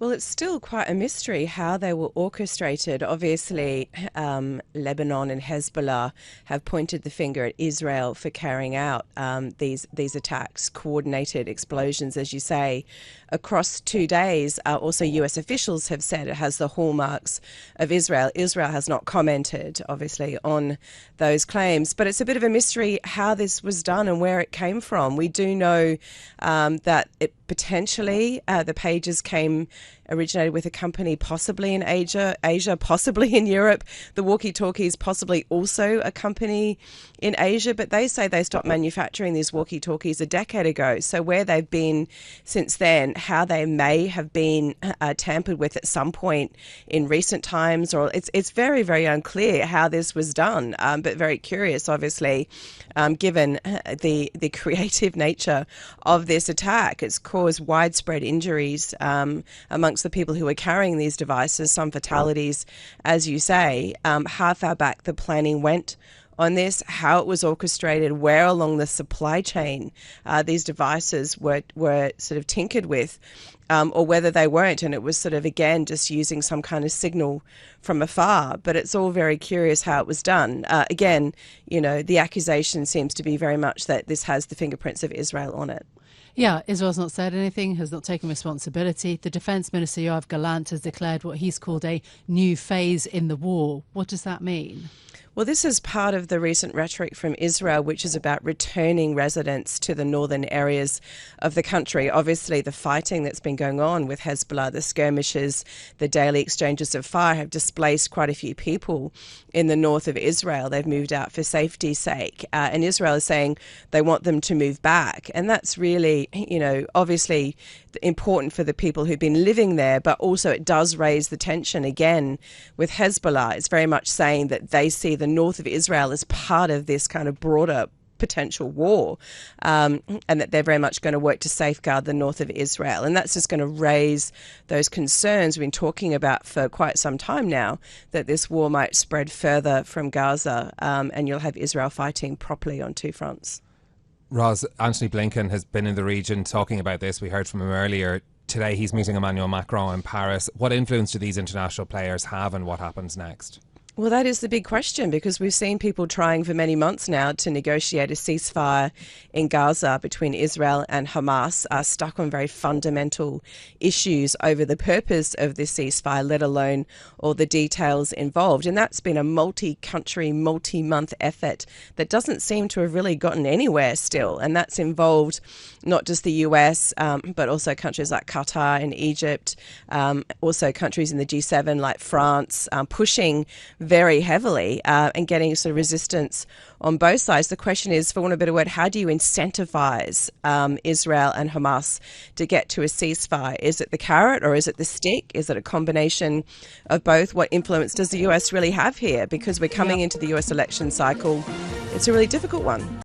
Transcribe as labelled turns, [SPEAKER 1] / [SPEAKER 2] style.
[SPEAKER 1] Well, it's still quite a mystery how they were orchestrated. Obviously, Lebanon and Hezbollah have pointed the finger at Israel for carrying out these attacks, coordinated explosions, as you say, across 2 days. Also, US officials have said it has the hallmarks of Israel. Israel has not commented, obviously, on those claims. But it's a bit of a mystery how this was done and where it came from. We do know that it potentially the pages originated with a company possibly in Asia, possibly in Europe. The Walkie-Talkies possibly also a company in Asia, but they say they stopped manufacturing these Walkie-Talkies a decade ago. So where they've been since then, how they may have been tampered with at some point in recent times, or it's very, very unclear how this was done, but very curious, obviously, given the creative nature of this attack. It's caused widespread injuries amongst the people who are carrying these devices, some fatalities, as you say. How far back the planning went on this, how it was orchestrated, where along the supply chain these devices were sort of tinkered with, or whether they weren't, and it was sort of, again, just using some kind of signal from afar. But it's all very curious how it was done. Again, the accusation seems to be very much that this has the fingerprints of Israel on it.
[SPEAKER 2] Yeah, Israel's not said anything, has not taken responsibility. The Defence Minister, Yoav Gallant, has declared what he's called a new phase in the war. What does that mean?
[SPEAKER 1] Well, this is part of the recent rhetoric from Israel, which is about returning residents to the northern areas of the country. Obviously, the fighting that's been going on with Hezbollah, the skirmishes, the daily exchanges of fire have displaced quite a few people in the north of Israel. They've moved out for safety's sake. And Israel is saying they want them to move back. And that's really, obviously important for the people who've been living there, but also it does raise the tension again with Hezbollah. It's very much saying that they see the north of Israel as part of this kind of broader potential war, and that they're very much going to work to safeguard the north of Israel. And that's just going to raise those concerns we've been talking about for quite some time now, that this war might spread further from Gaza, and you'll have Israel fighting properly on two fronts.
[SPEAKER 3] Ros, Anthony Blinken has been in the region talking about this. We heard from him earlier. Today he's meeting Emmanuel Macron in Paris. What influence do these international players have, and what happens next?
[SPEAKER 1] Well, that is the big question, because we've seen people trying for many months now to negotiate a ceasefire in Gaza between Israel and Hamas, are stuck on very fundamental issues over the purpose of this ceasefire, let alone all the details involved. And that's been a multi-country, multi-month effort that doesn't seem to have really gotten anywhere still. And that's involved not just the US, but also countries like Qatar and Egypt, also countries in the G7 like France, pushing very heavily and getting sort of resistance on both sides. The question is, for want of a better word, how do you incentivize Israel and Hamas to get to a ceasefire? Is it the carrot or is it the stick? Is it a combination of both? What influence does the US really have here? Because we're coming into the US election cycle. It's a really difficult one.